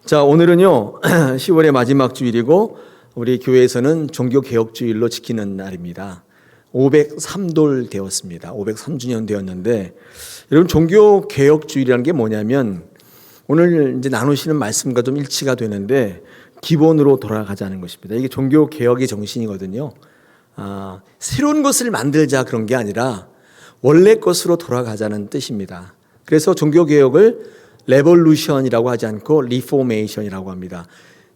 자, 오늘은요 10월의 마지막 주일이고 우리 교회에서는 종교개혁주일로 지키는 날입니다. 503돌 되었습니다. 503주년 되었는데, 여러분, 종교개혁주일이라는 게 뭐냐면 오늘 이제 나누시는 말씀과 좀 일치가 되는데 기본으로 돌아가자는 것입니다. 이게 종교개혁의 정신이거든요. 새로운 것을 만들자 그런 게 아니라 원래 것으로 돌아가자는 뜻입니다. 그래서 종교개혁을 레볼루션이라고 하지 않고 리포메이션이라고 합니다.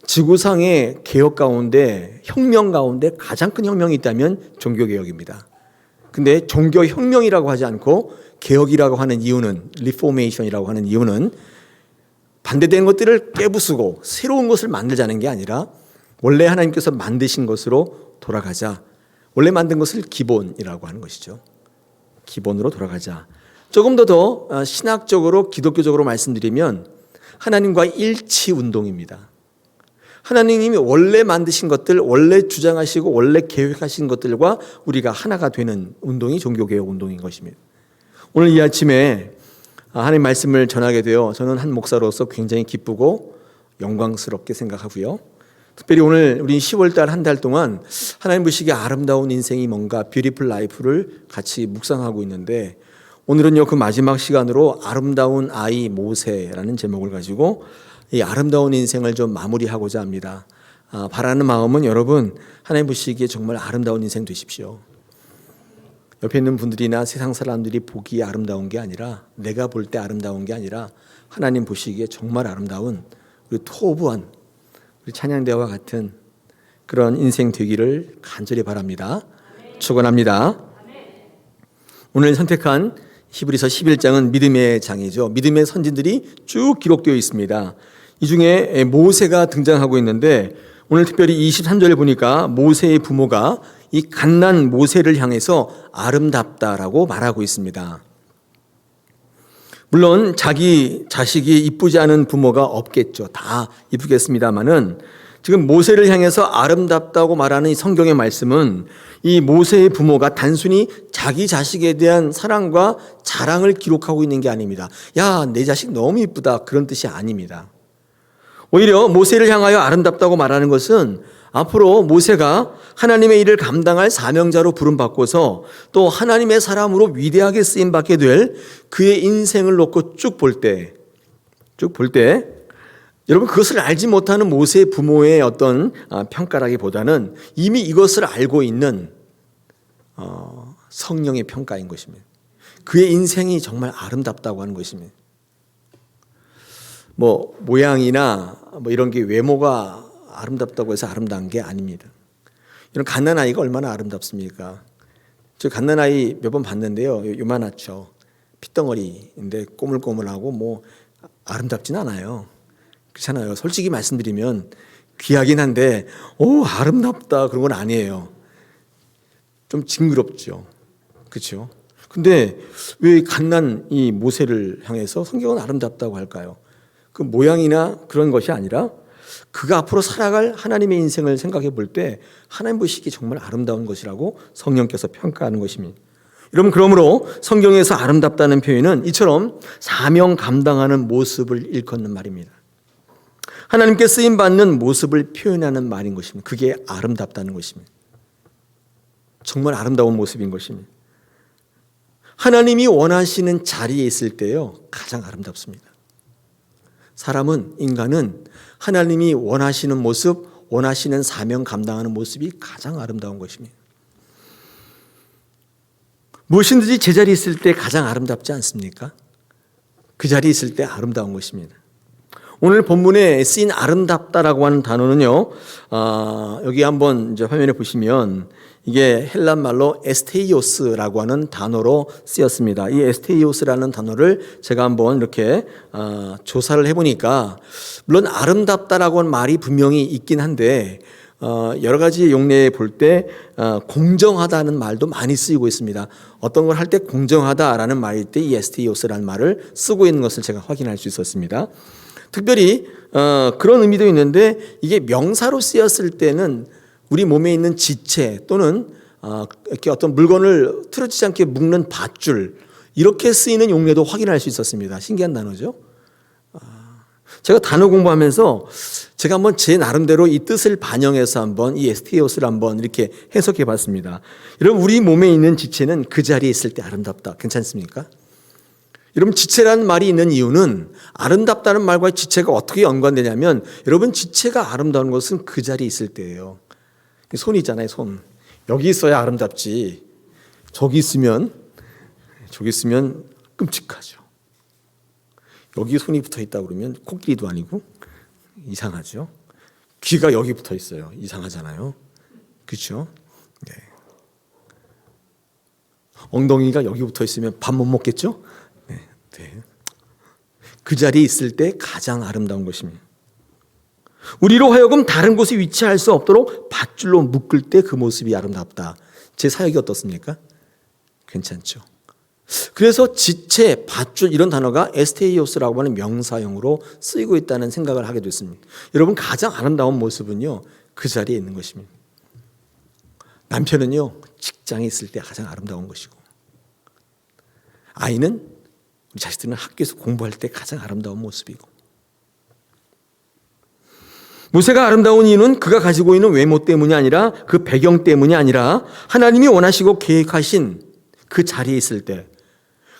지구상의 개혁 가운데, 혁명 가운데 가장 큰 혁명이 있다면 종교개혁입니다. 근데 종교혁명이라고 하지 않고 개혁이라고 하는 이유는, 리포메이션이라고 하는 이유는 반대되는 것들을 깨부수고 새로운 것을 만들자는 게 아니라 원래 하나님께서 만드신 것으로 돌아가자. 원래 만든 것을 기본이라고 하는 것이죠. 기본으로 돌아가자. 조금 더 신학적으로, 기독교적으로 말씀드리면 하나님과 일치 운동입니다. 하나님이 원래 만드신 것들, 원래 주장하시고 원래 계획하신 것들과 우리가 하나가 되는 운동이 종교개혁 운동인 것입니다. 오늘 이 아침에 하나님 말씀을 전하게 되어 저는 한 목사로서 굉장히 기쁘고 영광스럽게 생각하고요. 특별히 오늘 우리 10월달 한 달 동안 하나님 보시기에 아름다운 인생이 뭔가, 뷰티풀 라이프를 같이 묵상하고 있는데, 오늘은요 그 마지막 시간으로 아름다운 아이 모세라는 제목을 가지고 이 아름다운 인생을 좀 마무리하고자 합니다. 바라는 마음은 여러분, 하나님 보시기에 정말 아름다운 인생 되십시오. 옆에 있는 분들이나 세상 사람들이 보기에 아름다운 게 아니라, 내가 볼 때 아름다운 게 아니라 하나님 보시기에 정말 아름다운, 우리 토부한, 우리 찬양대와 같은 그런 인생 되기를 간절히 바랍니다. 축원합니다. 오늘 선택한 히브리서 11장은 믿음의 장이죠. 믿음의 선진들이 쭉 기록되어 있습니다. 이 중에 모세가 등장하고 있는데, 오늘 특별히 23절에 보니까 모세의 부모가 이 갓난 모세를 향해서 아름답다라고 말하고 있습니다. 물론 자기 자식이 이쁘지 않은 부모가 없겠죠. 다 이쁘겠습니다만은 지금 모세를 향해서 아름답다고 말하는 이 성경의 말씀은 이 모세의 부모가 단순히 자기 자식에 대한 사랑과 자랑을 기록하고 있는 게 아닙니다. 야, 내 자식 너무 이쁘다, 그런 뜻이 아닙니다. 오히려 모세를 향하여 아름답다고 말하는 것은 앞으로 모세가 하나님의 일을 감당할 사명자로 부름받고서 또 하나님의 사람으로 위대하게 쓰임받게 될 그의 인생을 놓고 쭉 볼 때 여러분, 그것을 알지 못하는 모세의 부모의 어떤 평가라기보다는 이미 이것을 알고 있는 성령의 평가인 것입니다. 그의 인생이 정말 아름답다고 하는 것입니다. 모양이나 이런 게 외모가 아름답다고 해서 아름다운 게 아닙니다. 이런 갓난아이가 얼마나 아름답습니까? 저 갓난아이 몇 번 봤는데요, 요만하죠. 핏덩어리인데 꼬물꼬물하고 아름답진 않아요. 그렇잖아요. 솔직히 말씀드리면 귀하긴 한데 아름답다 그런 건 아니에요. 좀 징그럽죠. 그렇죠? 근데 왜 갓난 이 모세를 향해서 성경은 아름답다고 할까요? 그 모양이나 그런 것이 아니라 그가 앞으로 살아갈 하나님의 인생을 생각해 볼 때 하나님 보시기에 정말 아름다운 것이라고 성령께서 평가하는 것입니다. 여러분, 그러므로 성경에서 아름답다는 표현은 이처럼 사명 감당하는 모습을 일컫는 말입니다. 하나님께 쓰임받는 모습을 표현하는 말인 것입니다. 그게 아름답다는 것입니다. 정말 아름다운 모습인 것입니다. 하나님이 원하시는 자리에 있을 때요, 가장 아름답습니다. 인간은 하나님이 원하시는 모습, 원하시는 사명 감당하는 모습이 가장 아름다운 것입니다. 무엇이든지 제자리에 있을 때 가장 아름답지 않습니까? 그 자리에 있을 때 아름다운 것입니다. 오늘 본문에 쓰인 아름답다라고 하는 단어는요, 여기 한번 이제 화면에 보시면 이게 헬란 말로 에스테이오스라고 하는 단어로 쓰였습니다. 이 에스테이오스라는 단어를 제가 한번 이렇게 조사를 해보니까, 물론 아름답다라고 하는 말이 분명히 있긴 한데 여러 가지 용례에 볼 때 공정하다는 말도 많이 쓰이고 있습니다. 어떤 걸 할 때 공정하다라는 말일 때 이 에스테이오스라는 말을 쓰고 있는 것을 제가 확인할 수 있었습니다. 특별히 그런 의미도 있는데, 이게 명사로 쓰였을 때는 우리 몸에 있는 지체 또는 이렇게 어떤 물건을 틀어지지 않게 묶는 밧줄, 이렇게 쓰이는 용례도 확인할 수 있었습니다. 신기한 단어죠. 제가 단어 공부하면서 제가 한번 제 나름대로 이 뜻을 반영해서 한번 이 에스테이오스를 한번 이렇게 해석해 봤습니다. 여러분, 우리 몸에 있는 지체는 그 자리에 있을 때 아름답다. 괜찮습니까? 여러분, 지체라는 말이 있는 이유는 아름답다는 말과 지체가 어떻게 연관되냐면, 여러분, 지체가 아름다운 것은 그 자리에 있을 때예요. 손 있잖아요, 손. 여기 있어야 아름답지. 저기 있으면 끔찍하죠. 여기 손이 붙어 있다 그러면 코끼리도 아니고 이상하죠. 귀가 여기 붙어 있어요. 이상하잖아요. 그렇죠? 네. 엉덩이가 여기 붙어 있으면 밥 못 먹겠죠? 네. 네. 그 자리에 있을 때 가장 아름다운 것입니다. 우리로 하여금 다른 곳에 위치할 수 없도록 밧줄로 묶을 때 그 모습이 아름답다. 제 사역이 어떻습니까? 괜찮죠. 그래서 지체, 밧줄 이런 단어가 에스테이오스라고 하는 명사형으로 쓰이고 있다는 생각을 하게 됐습니다. 여러분, 가장 아름다운 모습은요, 그 자리에 있는 것입니다. 남편은요, 직장에 있을 때 가장 아름다운 것이고, 아이는, 우리 자식들은 학교에서 공부할 때 가장 아름다운 모습이고, 모세가 아름다운 이유는 그가 가지고 있는 외모 때문이 아니라, 그 배경 때문이 아니라 하나님이 원하시고 계획하신 그 자리에 있을 때,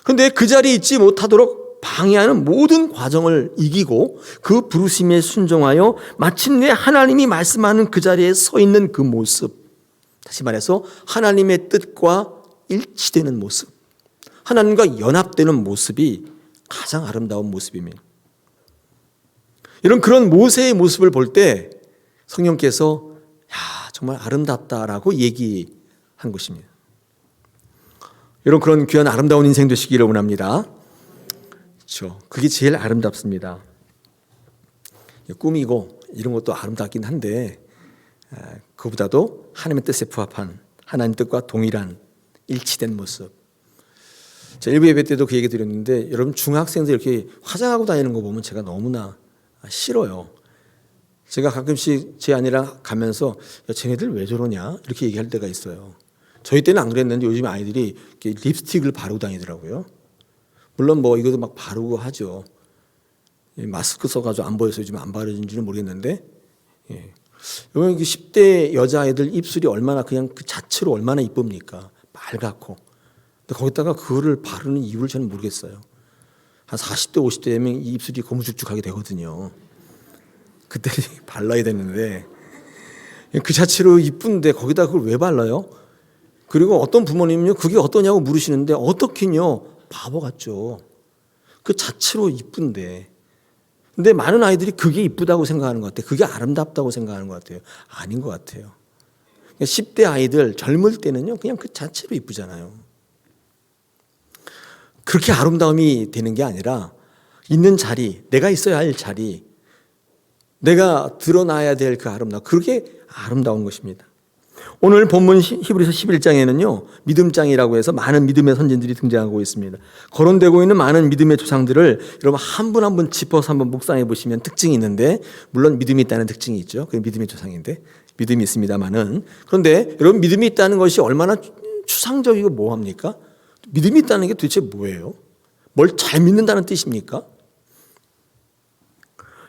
그런데 그 자리에 있지 못하도록 방해하는 모든 과정을 이기고 그 부르심에 순종하여 마침내 하나님이 말씀하는 그 자리에 서 있는 그 모습, 다시 말해서 하나님의 뜻과 일치되는 모습, 하나님과 연합되는 모습이 가장 아름다운 모습입니다. 이런 그런 모세의 모습을 볼 때 성령께서 정말 아름답다라고 얘기한 것입니다. 여러분, 그런 귀한 아름다운 인생 되시기를 원합니다. 그렇죠? 그게 제일 아름답습니다. 꿈이고 이런 것도 아름답긴 한데, 그보다도 하나님의 뜻에 부합한, 하나님 뜻과 동일한 일치된 모습. 제가 일부 예배 때도 그 얘기 드렸는데, 여러분, 중학생들 이렇게 화장하고 다니는 거 보면 제가 너무나 싫어요. 제가 가끔씩 제 아내랑 가면서, 야, 쟤네들 왜 저러냐 이렇게 얘기할 때가 있어요. 저희 때는 안 그랬는데 요즘 아이들이 이렇게 립스틱을 바르고 다니더라고요. 물론 뭐 이것도 막 바르고 하죠. 마스크 써가지고 안 보여서 요즘 안 바르는지는 모르겠는데, 여러분, 10대 여자아이들 입술이 얼마나 그냥 그 자체로 얼마나 이쁩니까? 빨갛고. 근데 거기다가 그거를 바르는 이유를 저는 모르겠어요. 한 40대 50대 되면 이 입술이 고무죽죽하게 되거든요. 그때 발라야 되는데, 그 자체로 이쁜데 거기다 그걸 왜 발라요? 그리고 어떤 부모님은요, 그게 어떠냐고 물으시는데, 어떻긴요? 바보 같죠. 그 자체로 이쁜데. 근데 많은 아이들이 그게 이쁘다고 생각하는 것 같아요. 그게 아름답다고 생각하는 것 같아요. 아닌 것 같아요. 10대 아이들 젊을 때는요, 그냥 그 자체로 이쁘잖아요. 그렇게 아름다움이 되는 게 아니라, 있는 자리, 내가 있어야 할 자리, 내가 드러나야 될 그 아름다움, 그게 아름다운 것입니다. 오늘 본문 히브리서 11장에는요, 믿음장이라고 해서 많은 믿음의 선진들이 등장하고 있습니다. 거론되고 있는 많은 믿음의 조상들을 여러분 한 분 한 분 짚어서 한번 묵상해 보시면 특징이 있는데, 물론 믿음이 있다는 특징이 있죠. 그게 믿음의 조상인데, 믿음이 있습니다만은. 그런데 여러분, 믿음이 있다는 것이 얼마나 추상적이고 뭐합니까? 믿음이 있다는 게 도대체 뭐예요? 뭘 잘 믿는다는 뜻입니까?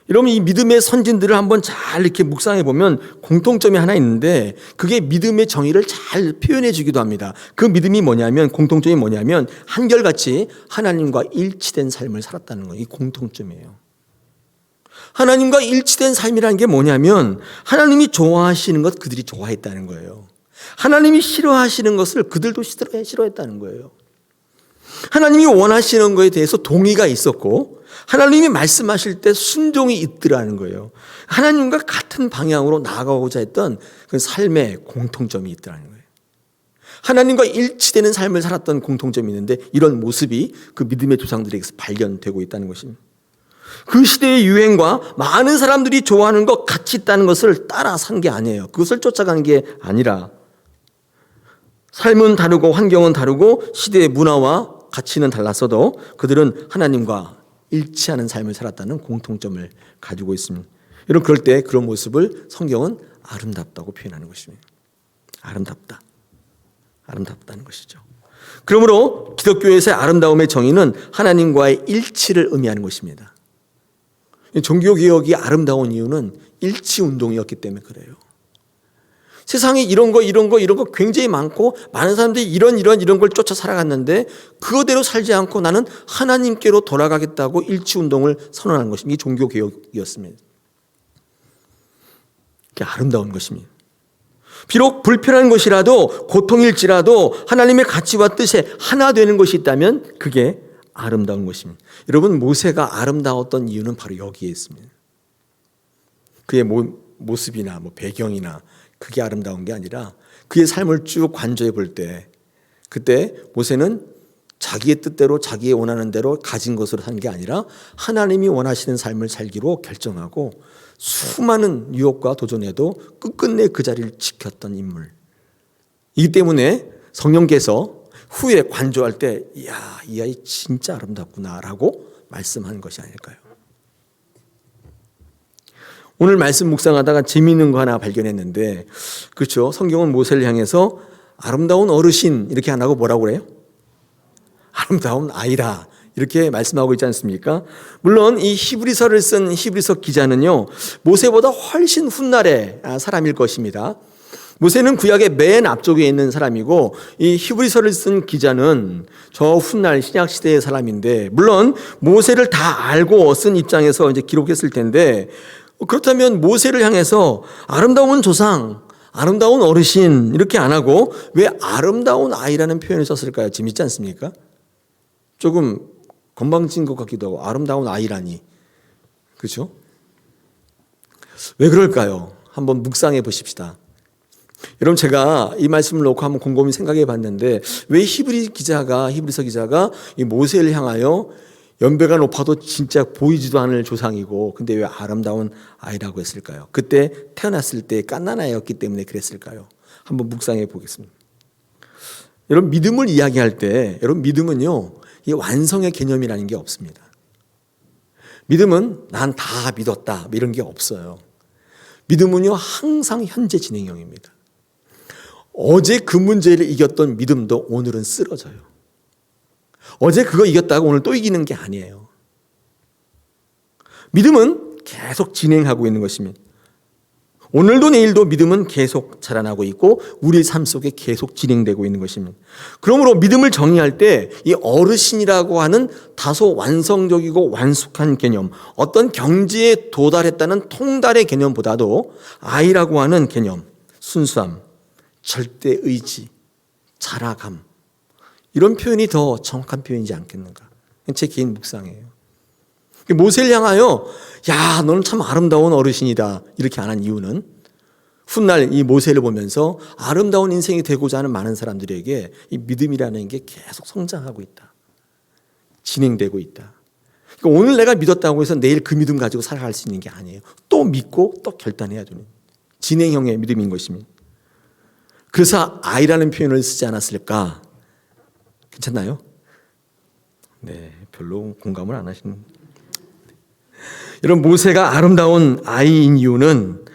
여러분, 이 믿음의 선진들을 한번 잘 이렇게 묵상해 보면 공통점이 하나 있는데, 그게 믿음의 정의를 잘 표현해 주기도 합니다. 그 믿음이 뭐냐면, 공통점이 뭐냐면, 한결같이 하나님과 일치된 삶을 살았다는 거예요. 이 공통점이에요. 하나님과 일치된 삶이라는 게 뭐냐면, 하나님이 좋아하시는 것 그들이 좋아했다는 거예요. 하나님이 싫어하시는 것을 그들도 싫어했다는 거예요. 하나님이 원하시는 것에 대해서 동의가 있었고, 하나님이 말씀하실 때 순종이 있더라는 거예요. 하나님과 같은 방향으로 나아가고자 했던 그 삶의 공통점이 있더라는 거예요. 하나님과 일치되는 삶을 살았던 공통점이 있는데, 이런 모습이 그 믿음의 조상들에게서 발견되고 있다는 것입니다. 그 시대의 유행과 많은 사람들이 좋아하는 것 같이 있다는 것을 따라 산 게 아니에요. 그것을 쫓아간 게 아니라, 삶은 다르고 환경은 다르고 시대의 문화와 가치는 달랐어도 그들은 하나님과 일치하는 삶을 살았다는 공통점을 가지고 있습니다. 여러분, 그럴 때 그런 모습을 성경은 아름답다고 표현하는 것입니다. 아름답다. 아름답다는 것이죠. 그러므로 기독교에서의 아름다움의 정의는 하나님과의 일치를 의미하는 것입니다. 종교개혁이 아름다운 이유는 일치운동이었기 때문에 그래요. 세상에 이런 거 굉장히 많고 많은 사람들이 이런 걸 쫓아 살아갔는데 그거대로 살지 않고 나는 하나님께로 돌아가겠다고 일치운동을 선언한 것입니다. 이게 종교개혁이었습니다. 이게 아름다운 것입니다. 비록 불편한 것이라도 고통일지라도 하나님의 가치와 뜻에 하나 되는 것이 있다면 그게 아름다운 것입니다. 여러분, 모세가 아름다웠던 이유는 바로 여기에 있습니다. 그의 모습이나 배경이나 그게 아름다운 게 아니라 그의 삶을 쭉 관조해 볼 때 그때 모세는 자기의 뜻대로 자기의 원하는 대로 가진 것으로 사는 게 아니라 하나님이 원하시는 삶을 살기로 결정하고 수많은 유혹과 도전에도 끝끝내 그 자리를 지켰던 인물. 이기 때문에 성령께서 후에 관조할 때 이야, 이 아이 진짜 아름답구나라고 말씀하는 것이 아닐까요? 오늘 말씀 묵상하다가 재미있는 거 하나 발견했는데, 그렇죠? 성경은 모세를 향해서 아름다운 어르신 이렇게 안 하고 뭐라고 그래요? 아름다운 아이라 이렇게 말씀하고 있지 않습니까? 물론 이 히브리서를 쓴 히브리서 기자는요, 모세보다 훨씬 훗날의 사람일 것입니다. 모세는 구약의 맨 앞쪽에 있는 사람이고 이 히브리서를 쓴 기자는 저 훗날 신약 시대의 사람인데, 물론 모세를 다 알고 쓴 입장에서 이제 기록했을 텐데, 그렇다면 모세를 향해서 아름다운 조상, 아름다운 어르신 이렇게 안 하고 왜 아름다운 아이라는 표현을 썼을까요? 재밌지 않습니까? 조금 건방진 것 같기도 하고 아름다운 아이라니, 그렇죠? 왜 그럴까요? 한번 묵상해 보십시다. 여러분, 제가 이 말씀을 놓고 한번 곰곰이 생각해 봤는데 왜 히브리서 기자가 이 모세를 향하여 연배가 높아도 진짜 보이지도 않을 조상이고 근데 왜 아름다운 아이라고 했을까요? 그때 태어났을 때 갓난아이였기 때문에 그랬을까요? 한번 묵상해 보겠습니다. 여러분, 믿음을 이야기할 때 여러분, 믿음은요, 이 완성의 개념이라는 게 없습니다. 믿음은 난 다 믿었다 이런 게 없어요. 믿음은요, 항상 현재 진행형입니다. 어제 그 문제를 이겼던 믿음도 오늘은 쓰러져요. 어제 그거 이겼다고 오늘 또 이기는 게 아니에요. 믿음은 계속 진행하고 있는 것입니다. 오늘도 내일도 믿음은 계속 자라나고 있고 우리 삶 속에 계속 진행되고 있는 것입니다. 그러므로 믿음을 정의할 때 이 어르신이라고 하는 다소 완성적이고 완숙한 개념, 어떤 경지에 도달했다는 통달의 개념보다도 아이라고 하는 개념, 순수함, 절대 의지, 자라감, 이런 표현이 더 정확한 표현이지 않겠는가? 제 개인 묵상이에요. 모세를 향하여 야, 너는 참 아름다운 어르신이다 이렇게 안 한 이유는 훗날 이 모세를 보면서 아름다운 인생이 되고자 하는 많은 사람들에게 이 믿음이라는 게 계속 성장하고 있다, 진행되고 있다. 그러니까 오늘 내가 믿었다고 해서 내일 그 믿음 가지고 살아갈 수 있는 게 아니에요. 또 믿고 또 결단해야 되는 진행형의 믿음인 것입니다. 그래서 아이라는 표현을 쓰지 않았을까? 괜찮나요? 네, 별로 공감을 안 하시는. 여러분, 모세가 아름다운 아이인 이유는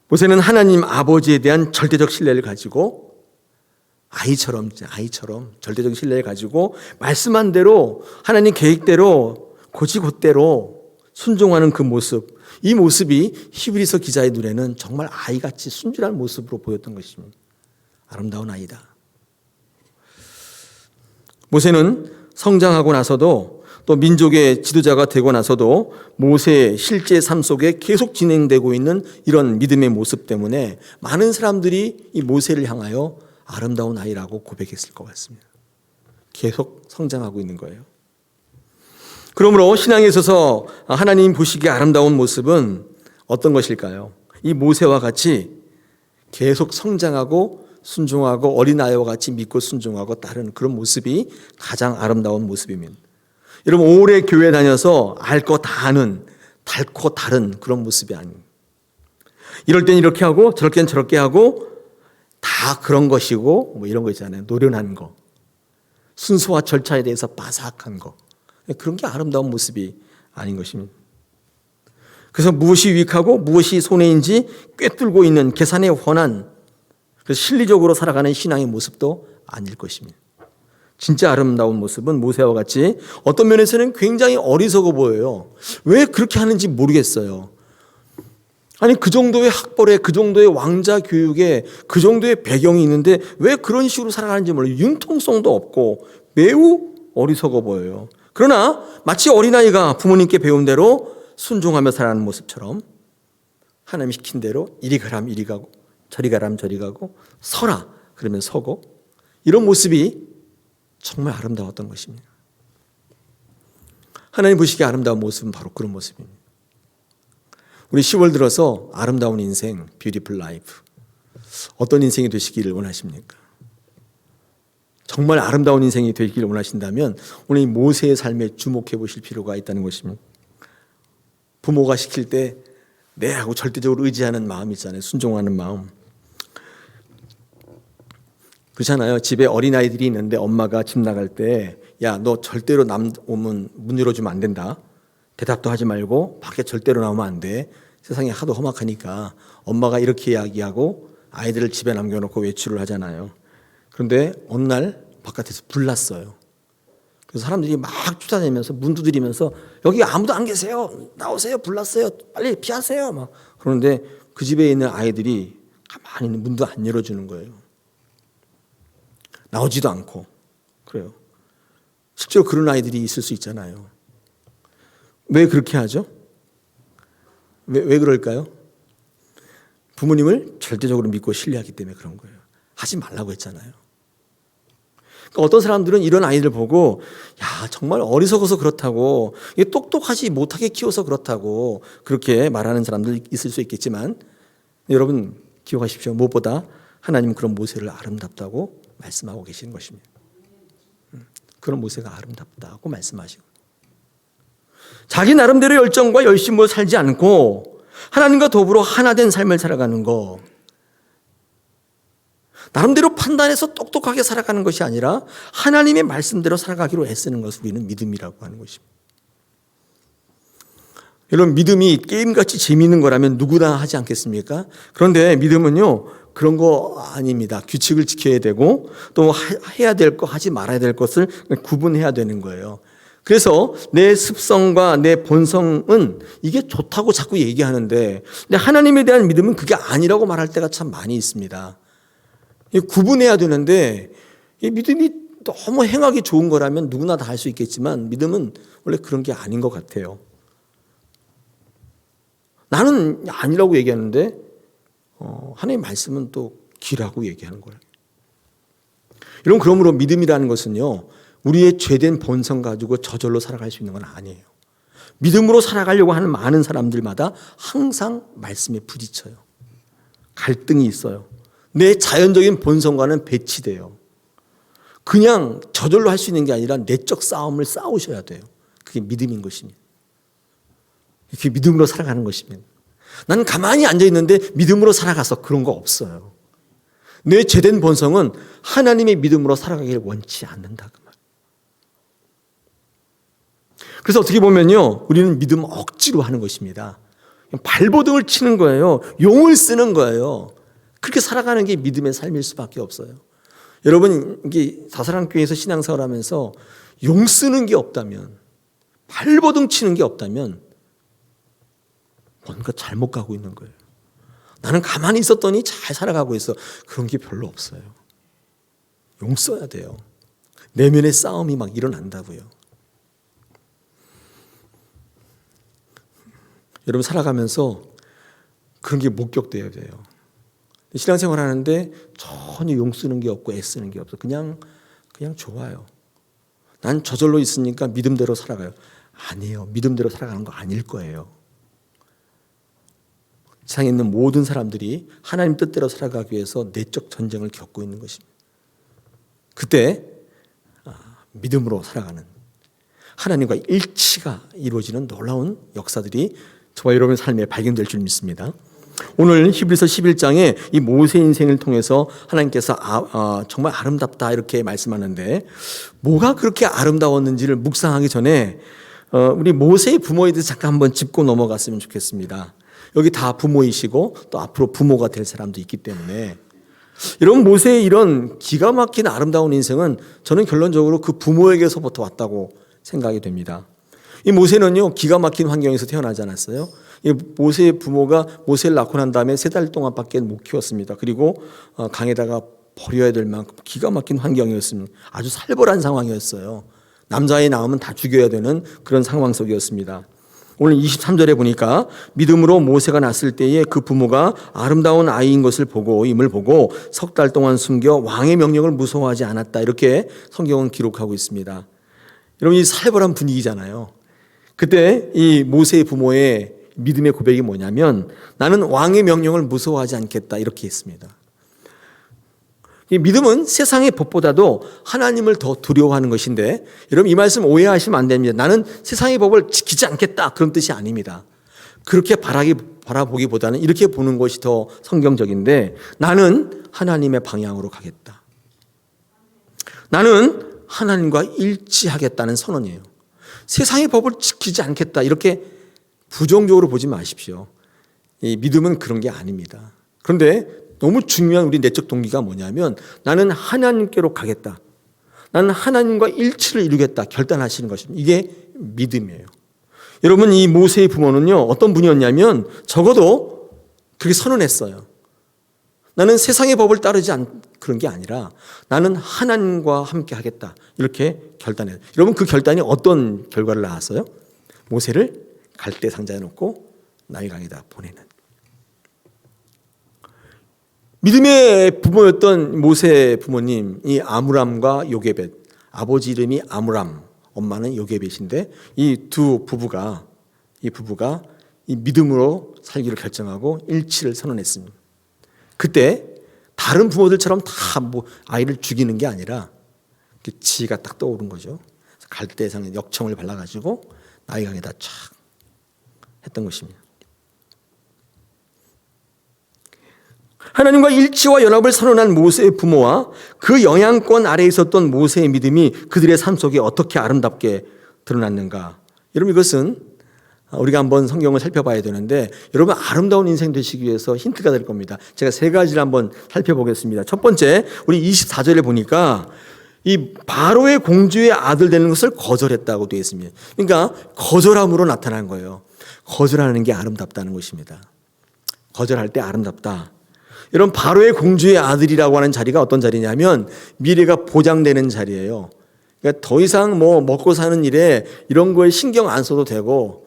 모세는 하나님 아버지에 대한 절대적 신뢰를 가지고 아이처럼 절대적 신뢰를 가지고 말씀한 대로 하나님 계획대로 곧이곧대로 순종하는 그 모습, 이 모습이 히브리서 기자의 눈에는 정말 아이같이 순진한 모습으로 보였던 것입니다. 아름다운 아이다. 모세는 성장하고 나서도 또 민족의 지도자가 되고 나서도 모세의 실제 삶 속에 계속 진행되고 있는 이런 믿음의 모습 때문에 많은 사람들이 이 모세를 향하여 아름다운 아이라고 고백했을 것 같습니다. 계속 성장하고 있는 거예요. 그러므로 신앙에 있어서 하나님 보시기에 아름다운 모습은 어떤 것일까요? 이 모세와 같이 계속 성장하고 순종하고 어린아이와 같이 믿고 순종하고 따르는 그런 모습이 가장 아름다운 모습입니다. 여러분, 오래 교회 다녀서 알 거 다 아는 닳고 다른 그런 모습이 아닙니다. 이럴 땐 이렇게 하고 저럴 땐 저렇게 하고 다 그런 것이고 뭐 이런 거 있잖아요. 노련한 거, 순서와 절차에 대해서 빠삭한 거, 그런 게 아름다운 모습이 아닌 것입니다. 그래서 무엇이 유익하고 무엇이 손해인지 꿰뚫고 있는 계산의 훤한, 그래서 실리적으로 살아가는 신앙의 모습도 아닐 것입니다. 진짜 아름다운 모습은 모세와 같이 어떤 면에서는 굉장히 어리석어 보여요. 왜 그렇게 하는지 모르겠어요. 아니 그 정도의 학벌에 그 정도의 왕자 교육에 그 정도의 배경이 있는데 왜 그런 식으로 살아가는지 몰라요. 융통성도 없고 매우 어리석어 보여요. 그러나 마치 어린아이가 부모님께 배운 대로 순종하며 살아가는 모습처럼 하나님이 시킨 대로 이리 가라면 이리 가고 저리 가라면 저리 가고 서라 그러면 서고 이런 모습이 정말 아름다웠던 것입니다. 하나님 보시기에 아름다운 모습은 바로 그런 모습입니다. 우리 10월 들어서 아름다운 인생, 뷰티풀 라이프 어떤 인생이 되시기를 원하십니까? 정말 아름다운 인생이 되기를 원하신다면 오늘 이 모세의 삶에 주목해 보실 필요가 있다는 것입니다. 부모가 시킬 때 네 하고 절대적으로 의지하는 마음이 있잖아요. 순종하는 마음. 그렇잖아요. 집에 어린아이들이 있는데 엄마가 집 나갈 때 야, 너 절대로 남 오면 문 열어주면 안 된다. 대답도 하지 말고 밖에 절대로 나오면 안 돼. 세상이 하도 험악하니까 엄마가 이렇게 이야기하고 아이들을 집에 남겨놓고 외출을 하잖아요. 그런데 어느 날 바깥에서 불 났어요. 그래서 사람들이 막 쫓아다니면서 문 두드리면서 여기 아무도 안 계세요. 나오세요. 불 났어요. 빨리 피하세요. 막 그런데 그 집에 있는 아이들이 가만히 있는 문도 안 열어주는 거예요. 나오지도 않고 그래요. 실제로 그런 아이들이 있을 수 있잖아요. 왜 그렇게 하죠? 왜 그럴까요? 부모님을 절대적으로 믿고 신뢰하기 때문에 그런 거예요. 하지 말라고 했잖아요. 그러니까 어떤 사람들은 이런 아이들 보고 야 정말 어리석어서 그렇다고 똑똑하지 못하게 키워서 그렇다고 그렇게 말하는 사람들 있을 수 있겠지만 여러분 기억하십시오. 무엇보다 하나님은 그런 모세를 아름답다고 말씀하고 계시는 것입니다. 그런 모세가 아름답다고 말씀하시고 자기 나름대로 열정과 열심으로 살지 않고 하나님과 더불어 하나 된 삶을 살아가는 거 나름대로 판단해서 똑똑하게 살아가는 것이 아니라 하나님의 말씀대로 살아가기로 애쓰는 것을 우리는 믿음이라고 하는 것입니다. 여러분 믿음이 게임같이 재미있는 거라면 누구나 하지 않겠습니까? 그런데 믿음은요 그런 거 아닙니다. 규칙을 지켜야 되고 또 해야 될 거 하지 말아야 될 것을 구분해야 되는 거예요. 그래서 내 습성과 내 본성은 이게 좋다고 자꾸 얘기하는데 근데 하나님에 대한 믿음은 그게 아니라고 말할 때가 참 많이 있습니다. 구분해야 되는데 이 믿음이 너무 행하기 좋은 거라면 누구나 다 할 수 있겠지만 믿음은 원래 그런 게 아닌 것 같아요. 나는 아니라고 얘기하는데 하나님의 말씀은 또 기라고 얘기하는 거예요. 여러분 그러므로 믿음이라는 것은요 우리의 죄된 본성 가지고 저절로 살아갈 수 있는 건 아니에요. 믿음으로 살아가려고 하는 많은 사람들마다 항상 말씀에 부딪혀요. 갈등이 있어요. 내 자연적인 본성과는 배치돼요. 그냥 저절로 할 수 있는 게 아니라 내적 싸움을 싸우셔야 돼요. 그게 믿음인 것입니다. 그게 믿음으로 살아가는 것입니다. 나는 가만히 앉아있는데 믿음으로 살아가서 그런 거 없어요. 내 죄된 본성은 하나님의 믿음으로 살아가기를 원치 않는다. 그 말. 그래서 어떻게 보면요, 우리는 믿음 억지로 하는 것입니다. 발버둥을 치는 거예요. 용을 쓰는 거예요. 그렇게 살아가는 게 믿음의 삶일 수밖에 없어요. 여러분 이게 사사랑교회에서 신앙생활 하면서 용 쓰는 게 없다면 발버둥 치는 게 없다면 뭔가 잘못 가고 있는 거예요. 나는 가만히 있었더니 잘 살아가고 있어. 그런 게 별로 없어요. 용 써야 돼요. 내면의 싸움이 막 일어난다고요. 여러분 살아가면서 그런 게 목격돼야 돼요. 신앙생활 하는데 전혀 용 쓰는 게 없고 애쓰는 게 없어. 그냥 좋아요. 난 저절로 있으니까 믿음대로 살아가요. 아니에요. 믿음대로 살아가는 거 아닐 거예요. 세상에 있는 모든 사람들이 하나님 뜻대로 살아가기 위해서 내적 전쟁을 겪고 있는 것입니다. 그때 믿음으로 살아가는 하나님과 일치가 이루어지는 놀라운 역사들이 저와 여러분의 삶에 발견될 줄 믿습니다. 오늘 히브리서 11장에 이 모세 인생을 통해서 하나님께서 정말 아름답다 이렇게 말씀하는데 뭐가 그렇게 아름다웠는지를 묵상하기 전에 우리 모세의 부모에 대해서 잠깐 한번 짚고 넘어갔으면 좋겠습니다. 여기 다 부모이시고 또 앞으로 부모가 될 사람도 있기 때문에 여러분, 모세의 이런 기가 막힌 아름다운 인생은 저는 결론적으로 그 부모에게서부터 왔다고 생각이 됩니다. 이 모세는요, 기가 막힌 환경에서 태어나지 않았어요. 이 모세의 부모가 모세를 낳고 난 다음에 3달 동안밖에 못 키웠습니다. 그리고 강에다가 버려야 될 만큼 기가 막힌 환경이었습니다. 아주 살벌한 상황이었어요. 남자아이 낳으면 다 죽여야 되는 그런 상황 속이었습니다. 오늘 23절에 보니까 믿음으로 모세가 낳았을 때에 그 부모가 아름다운 아이인 것을 보고 임을 보고 3달 동안 숨겨 왕의 명령을 무서워하지 않았다. 이렇게 성경은 기록하고 있습니다. 여러분, 이 살벌한 분위기잖아요. 그때 이 모세의 부모의 믿음의 고백이 뭐냐면 나는 왕의 명령을 무서워하지 않겠다. 이렇게 했습니다. 이 믿음은 세상의 법보다도 하나님을 더 두려워하는 것인데, 여러분 이 말씀 오해하시면 안 됩니다. 나는 세상의 법을 지키지 않겠다, 그런 뜻이 아닙니다. 그렇게 바라보기보다는 이렇게 보는 것이 더 성경적인데, 나는 하나님의 방향으로 가겠다. 나는 하나님과 일치하겠다는 선언이에요. 세상의 법을 지키지 않겠다, 이렇게 부정적으로 보지 마십시오. 이 믿음은 그런 게 아닙니다. 그런데 너무 중요한 우리 내적 동기가 뭐냐면 나는 하나님께로 가겠다. 나는 하나님과 일치를 이루겠다 결단하시는 것입니다. 이게 믿음이에요. 여러분, 이 모세의 부모는요, 어떤 분이었냐면 적어도 그렇게 선언했어요. 나는 세상의 법을 따르지 그런 게 아니라 나는 하나님과 함께 하겠다. 이렇게 결단해요. 여러분, 그 결단이 어떤 결과를 낳았어요? 모세를 갈대 상자에 놓고 나일강에다 보내는. 믿음의 부모였던 모세 부모님, 이 아므람과 요게벳, 아버지 이름이 아므람, 엄마는 요게벳인데 이 부부가 이 믿음으로 살기를 결정하고 일치를 선언했습니다. 그때 다른 부모들처럼 다 뭐 아이를 죽이는 게 아니라 지혜가 딱 떠오른 거죠. 갈대상에 역청을 발라가지고 나일강에다 촥 했던 것입니다. 하나님과 일치와 연합을 선언한 모세의 부모와 그 영향권 아래에 있었던 모세의 믿음이 그들의 삶 속에 어떻게 아름답게 드러났는가. 여러분, 이것은 우리가 한번 성경을 살펴봐야 되는데, 여러분 아름다운 인생 되시기 위해서 힌트가 될 겁니다. 제가 3가지를 한번 살펴보겠습니다. 첫 번째, 우리 24절에 보니까 이 바로의 공주의 아들 되는 것을 거절했다고 되어 있습니다. 그러니까 거절함으로 나타난 거예요. 거절하는 게 아름답다는 것입니다. 거절할 때 아름답다. 여러분, 바로의 공주의 아들이라고 하는 자리가 어떤 자리냐면 미래가 보장되는 자리예요. 그러니까 더 이상 뭐 먹고 사는 일에 이런 거에 신경 안 써도 되고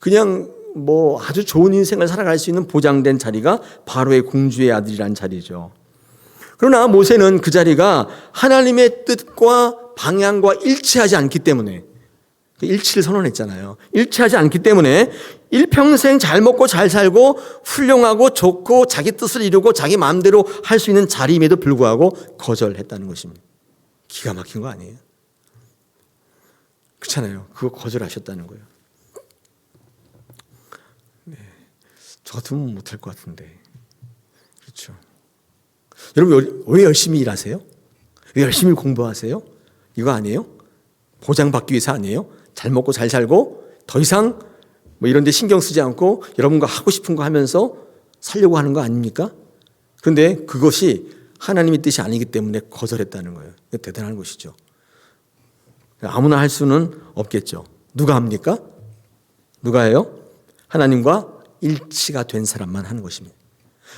그냥 뭐 아주 좋은 인생을 살아갈 수 있는 보장된 자리가 바로의 공주의 아들이라는 자리죠. 그러나 모세는 그 자리가 하나님의 뜻과 방향과 일치하지 않기 때문에, 일치를 선언했잖아요. 일치하지 않기 때문에 일평생 잘 먹고 잘 살고 훌륭하고 좋고 자기 뜻을 이루고 자기 마음대로 할 수 있는 자리임에도 불구하고 거절했다는 것입니다. 기가 막힌 거 아니에요? 그렇잖아요. 그거 거절하셨다는 거예요. 네. 저 같으면 못할 것 같은데. 그렇죠. 여러분, 왜 열심히 일하세요? 왜 열심히 공부하세요? 이거 아니에요? 보장받기 위해서 아니에요? 잘 먹고 잘 살고 더 이상 뭐 이런 데 신경 쓰지 않고 여러분과 하고 싶은 거 하면서 살려고 하는 거 아닙니까? 그런데 그것이 하나님의 뜻이 아니기 때문에 거절했다는 거예요. 대단한 것이죠. 아무나 할 수는 없겠죠. 누가 합니까? 누가 해요? 하나님과 일치가 된 사람만 하는 것입니다.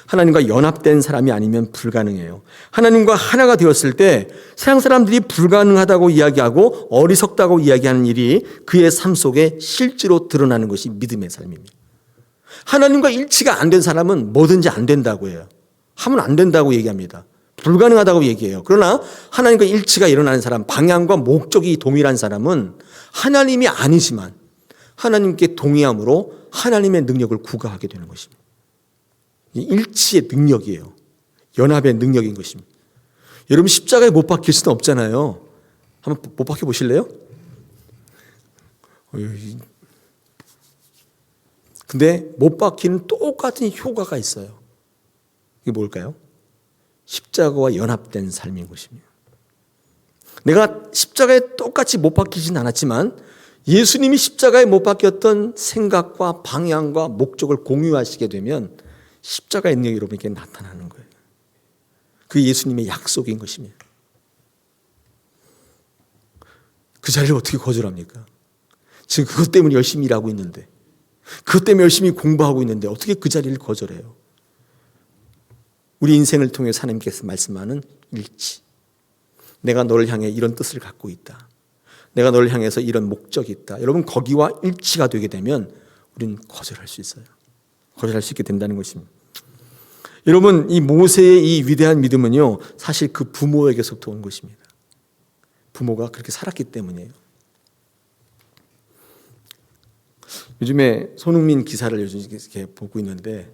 하나님과 연합된 사람이 아니면 불가능해요. 하나님과 하나가 되었을 때 세상 사람들이 불가능하다고 이야기하고 어리석다고 이야기하는 일이 그의 삶 속에 실제로 드러나는 것이 믿음의 삶입니다. 하나님과 일치가 안 된 사람은 뭐든지 안 된다고 해요. 하면 안 된다고 얘기합니다. 불가능하다고 얘기해요. 그러나 하나님과 일치가 일어나는 사람, 방향과 목적이 동일한 사람은 하나님이 아니지만 하나님께 동의함으로 하나님의 능력을 구가하게 되는 것입니다. 일치의 능력이에요. 연합의 능력인 것입니다. 여러분, 십자가에 못 박힐 수는 없잖아요. 한번 못 박혀 보실래요? 근데 못 박히는 똑같은 효과가 있어요. 이게 뭘까요? 십자가와 연합된 삶인 것입니다. 내가 십자가에 똑같이 못 박히진 않았지만 예수님이 십자가에 못 박혔던 생각과 방향과 목적을 공유하시게 되면 십자가의 능력이 여러분에게 나타나는 거예요. 그 예수님의 약속인 것입니다. 그 자리를 어떻게 거절합니까? 지금 그것 때문에 열심히 일하고 있는데, 그것 때문에 열심히 공부하고 있는데 어떻게 그 자리를 거절해요? 우리 인생을 통해 하나님께서 말씀하는 일치. 내가 너를 향해 이런 뜻을 갖고 있다. 내가 너를 향해서 이런 목적이 있다. 여러분, 거기와 일치가 되게 되면 우리는 거절할 수 있어요. 거절할 수 있게 된다는 것입니다. 여러분, 이 모세의 이 위대한 믿음은요, 사실 그 부모에게서부터 온 것입니다. 부모가 그렇게 살았기 때문이에요. 요즘에 손흥민 기사를 요즘 이렇게 보고 있는데,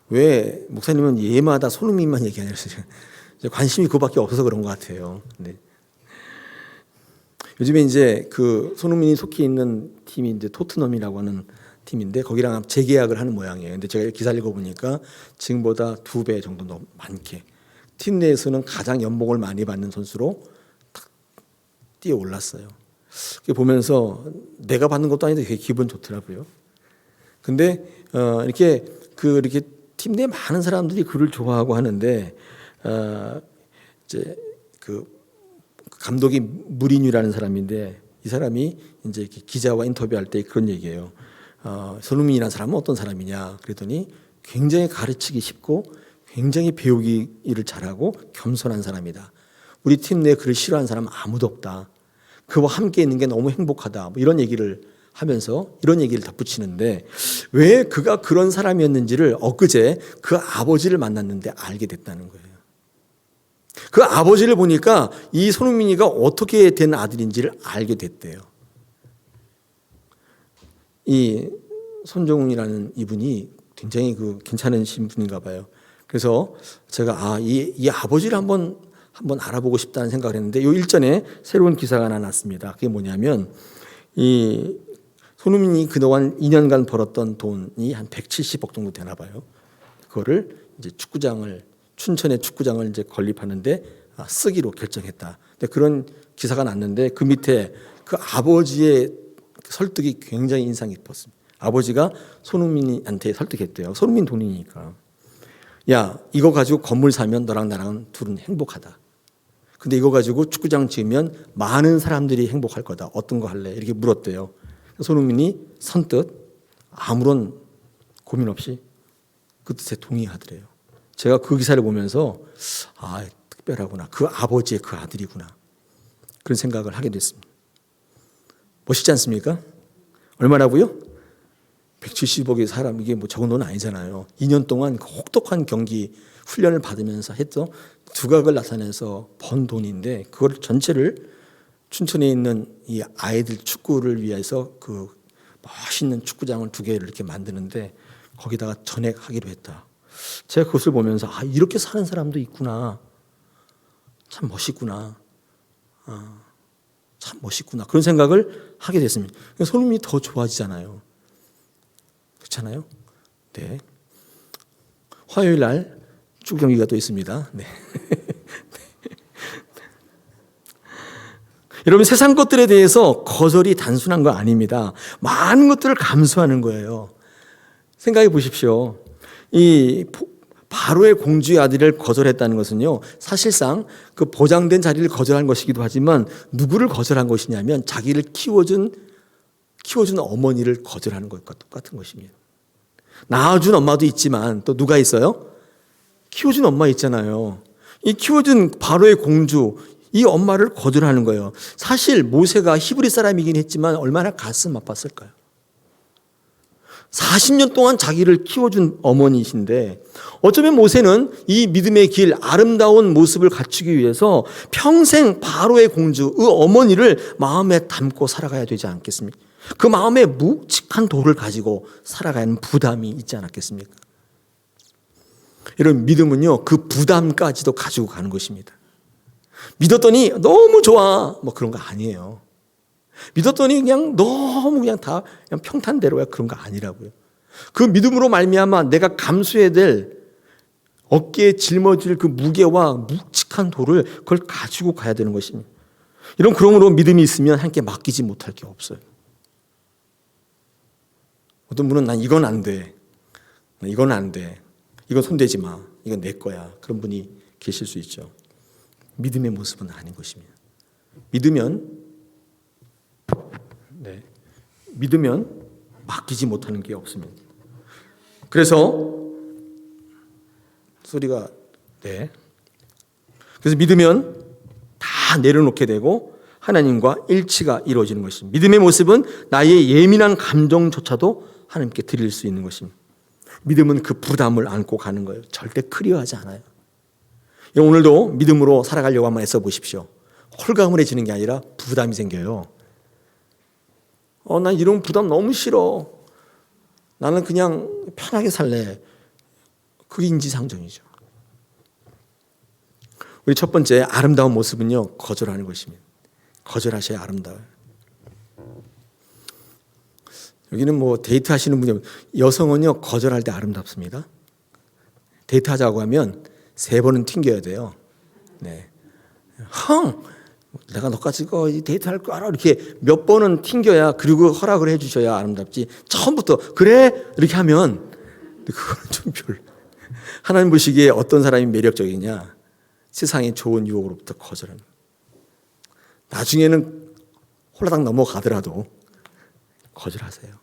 왜 목사님은 예마다 손흥민만 얘기하냐고 관심이 그거밖에 없어서 그런 것 같아요. 네. 요즘에 이제 그 손흥민이 속해 있는 팀이 이제 토트넘이라고 하는 팀인데 거기랑 재계약을 하는 모양이에요. 근데 제가 기사를 읽어보니까 지금보다 2배 정도 더 많게 팀 내에서는 가장 연봉을 많이 받는 선수로 탁 뛰어 올랐어요. 보면서 내가 받는 것도 아닌데 되게 기분 좋더라고요. 근데 이렇게 팀 내 많은 사람들이 그를 좋아하고 하는데 이제 그 감독이 무리뉴라는 사람인데 이 사람이 이제 이렇게 기자와 인터뷰할 때 그런 얘기예요. 손흥민이라는 사람은 어떤 사람이냐 그랬더니 굉장히 가르치기 쉽고 굉장히 배우기 일을 잘하고 겸손한 사람이다. 우리 팀 내에 그를 싫어하는 사람은 아무도 없다. 그와 함께 있는 게 너무 행복하다. 뭐 이런 얘기를 하면서 이런 얘기를 덧붙이는데 왜 그가 그런 사람이었는지를 엊그제 그 아버지를 만났는데 알게 됐다는 거예요. 그 아버지를 보니까 이 손흥민이가 어떻게 된 아들인지를 알게 됐대요. 이 손정훈이라는 이분이 굉장히 그 괜찮으신 분인가 봐요. 그래서 제가 이 아버지를 한번 알아보고 싶다는 생각을 했는데 이 일전에 새로운 기사가 하나 났습니다. 그게 뭐냐면 이 손흥민이 그동안 2년간 벌었던 돈이 한 170억 정도 되나 봐요. 그거를 이제 춘천의 축구장을 이제 건립하는데 쓰기로 결정했다. 근데 그런 기사가 났는데 그 밑에 그 아버지의 설득이 굉장히 인상 깊었습니다. 아버지가 손흥민한테 설득했대요. 손흥민 돈이니까. 야, 이거 가지고 건물 사면 너랑 나랑 둘은 행복하다. 근데 이거 가지고 축구장 지으면 많은 사람들이 행복할 거다. 어떤 거 할래? 이렇게 물었대요. 손흥민이 선뜻 아무런 고민 없이 그 뜻에 동의하더래요. 제가 그 기사를 보면서 특별하구나. 그 아버지의 그 아들이구나. 그런 생각을 하게 됐습니다. 멋있지 않습니까? 얼마라고요? 170억의 사람, 이게 뭐 적은 돈 아니잖아요. 2년 동안 혹독한 경기 훈련을 받으면서 했죠. 두각을 나타내서 번 돈인데 그걸 전체를 춘천에 있는 이 아이들 축구를 위해서 그 멋있는 축구장을 2개를 이렇게 만드는데 거기다가 전액하기로 했다. 제가 그것을 보면서 이렇게 사는 사람도 있구나. 참 멋있구나. 참 멋있구나. 그런 생각을 하게 됐습니다. 손흥민이 더 좋아지잖아요. 그렇잖아요? 네. 화요일 날 축구 경기가 또 있습니다. 네. 여러분, 세상 것들에 대해서 거절이 단순한 거 아닙니다. 많은 것들을 감수하는 거예요. 생각해 보십시오. 이 바로의 공주의 아들을 거절했다는 것은요, 사실상 그 보장된 자리를 거절한 것이기도 하지만 누구를 거절한 것이냐면 자기를 키워준 어머니를 거절하는 것과 똑같은 것입니다. 낳아준 엄마도 있지만 또 누가 있어요? 키워준 엄마 있잖아요. 이 키워준 바로의 공주, 이 엄마를 거절하는 거예요. 사실 모세가 히브리 사람이긴 했지만 얼마나 가슴 아팠을까요? 40년 동안 자기를 키워준 어머니이신데 어쩌면 모세는 이 믿음의 길, 아름다운 모습을 갖추기 위해서 평생 바로의 공주, 그 어머니를 마음에 담고 살아가야 되지 않겠습니까? 그 마음에 묵직한 돌을 가지고 살아가는 부담이 있지 않았겠습니까? 이런 믿음은요, 그 부담까지도 가지고 가는 것입니다. 믿었더니 너무 좋아, 뭐 그런 거 아니에요. 믿었더니 그냥 너무 그냥 다 그냥 평탄대로야, 그런 거 아니라고요. 그 믿음으로 말미암아 내가 감수해야 될 어깨에 짊어질 그 무게와 묵직한 돌을 그걸 가지고 가야 되는 것입니다. 그러므로 믿음이 있으면 함께 맡기지 못할 게 없어요. 어떤 분은 난 이건 안 돼. 이건 안 돼. 이건 손대지 마. 이건 내 거야. 그런 분이 계실 수 있죠. 믿음의 모습은 아닌 것입니다. 믿으면 맡기지 못하는 게 없습니다. 그래서 소리가 그래서 믿으면 다 내려놓게 되고 하나님과 일치가 이루어지는 것입니다. 믿음의 모습은 나의 예민한 감정조차도 하나님께 드릴 수 있는 것입니다. 믿음은 그 부담을 안고 가는 거예요. 절대 클리어하지 않아요. 오늘도 믿음으로 살아가려고 한번 애써 보십시오. 홀가분해지는 게 아니라 부담이 생겨요. 난 이런 부담 너무 싫어. 나는 그냥 편하게 살래. 그게 인지상정이죠. 우리 첫 번째 아름다운 모습은요, 거절하는 것입니다. 거절하셔야 아름다워요. 여기는 뭐 데이트 하시는 분이 여성은요, 거절할 때 아름답습니다. 데이트하자고 하면 3번은 튕겨야 돼요. 내가 너까지 데이트할 거 알아. 이렇게 몇 번은 튕겨야, 그리고 허락을 해주셔야 아름답지. 처음부터 그래 이렇게 하면 그건 좀 별로. 하나님 보시기에 어떤 사람이 매력적이냐? 세상의 좋은 유혹으로부터 거절하는. 나중에는 홀라당 넘어가더라도 거절하세요.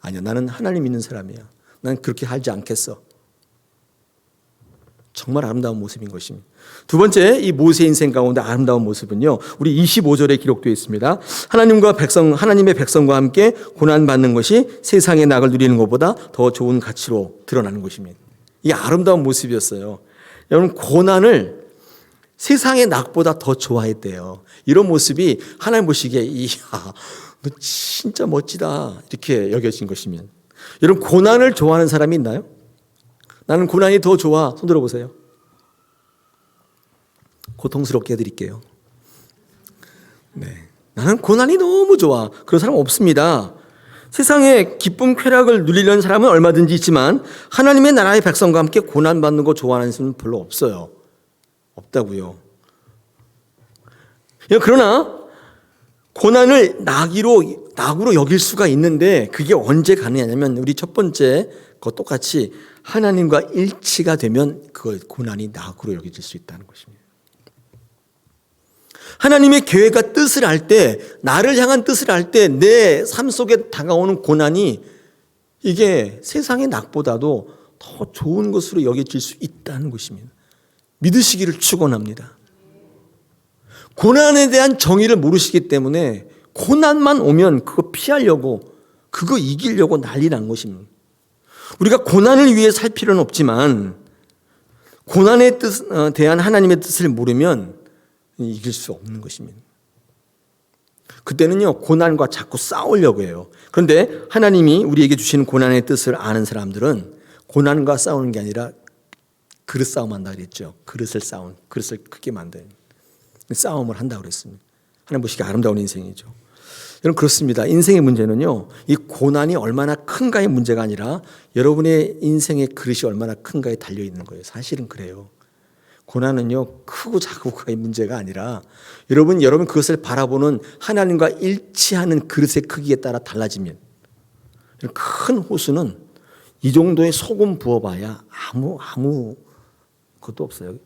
아니요, 나는 하나님 믿는 사람이야. 난 그렇게 하지 않겠어. 정말 아름다운 모습인 것입니다. 두 번째, 이 모세 인생 가운데 아름다운 모습은요, 우리 25절에 기록되어 있습니다. 하나님의 백성과 함께 고난받는 것이 세상의 낙을 누리는 것보다 더 좋은 가치로 드러나는 것입니다. 이 아름다운 모습이었어요. 여러분, 고난을 세상의 낙보다 더 좋아했대요. 이런 모습이 하나님 보시기에 이야, 너 진짜 멋지다 이렇게 여겨진 것입니다. 여러분, 고난을 좋아하는 사람이 있나요? 나는 고난이 더 좋아. 손 들어보세요. 고통스럽게 해드릴게요. 나는 고난이 너무 좋아. 그런 사람 없습니다. 세상에 기쁨 쾌락을 누리려는 사람은 얼마든지 있지만 하나님의 나라의 백성과 함께 고난받는 거 좋아하는 사람은 별로 없어요. 없다고요. 그러나 고난을 낙으로 여길 수가 있는데 그게 언제 가능하냐면 우리 첫 번째 거 똑같이 하나님과 일치가 되면 그 고난이 낙으로 여겨질 수 있다는 것입니다. 하나님의 계획과 뜻을 알 때, 나를 향한 뜻을 알 때 내 삶 속에 다가오는 고난이 이게 세상의 낙보다도 더 좋은 것으로 여겨질 수 있다는 것입니다. 믿으시기를 축원합니다. 고난에 대한 정의를 모르시기 때문에 고난만 오면 그거 피하려고, 그거 이기려고 난리 난 것입니다. 우리가 고난을 위해 살 필요는 없지만 고난에 대한 하나님의 뜻을 모르면 이길 수 없는 것입니다. 그때는요, 고난과 자꾸 싸우려고 해요. 그런데 하나님이 우리에게 주시는 고난의 뜻을 아는 사람들은 고난과 싸우는 게 아니라 그릇 싸움한다 그랬죠. 그릇을 크게 만드는 싸움을 한다고 그랬습니다. 하나님 보시기에 아름다운 인생이죠. 여러분, 그렇습니다. 인생의 문제는요, 이 고난이 얼마나 큰가의 문제가 아니라 여러분의 인생의 그릇이 얼마나 큰가에 달려있는 거예요. 사실은 그래요. 고난은요, 크고 작고가의 문제가 아니라 여러분 그것을 바라보는 하나님과 일치하는 그릇의 크기에 따라 달라지면, 큰 호수는 이 정도의 소금 부어봐야 아무 것도 없어요.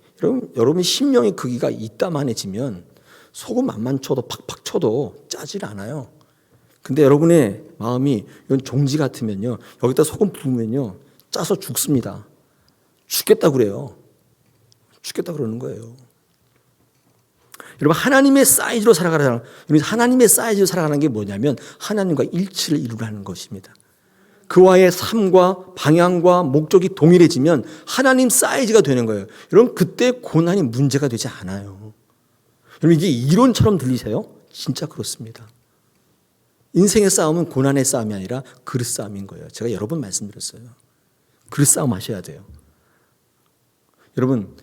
여러분 심령의 크기가 이따만해지면 소금 만만 쳐도 팍팍 쳐도 짜질 않아요. 근데 여러분의 마음이 이건 종지 같으면요, 여기다 소금 부으면요, 짜서 죽습니다. 죽겠다 그래요. 죽겠다 그러는 거예요. 여러분, 하나님의 사이즈로 살아가는 사람, 하나님의 사이즈로 살아가는 게 뭐냐면 하나님과 일치를 이루라는 것입니다. 그와의 삶과 방향과 목적이 동일해지면 하나님 사이즈가 되는 거예요. 여러분, 그때 고난이 문제가 되지 않아요. 여러분, 이게 이론처럼 들리세요? 진짜 그렇습니다. 인생의 싸움은 고난의 싸움이 아니라 그릇 싸움인 거예요. 제가 여러 번 말씀드렸어요. 그릇 싸움 하셔야 돼요. 여러분,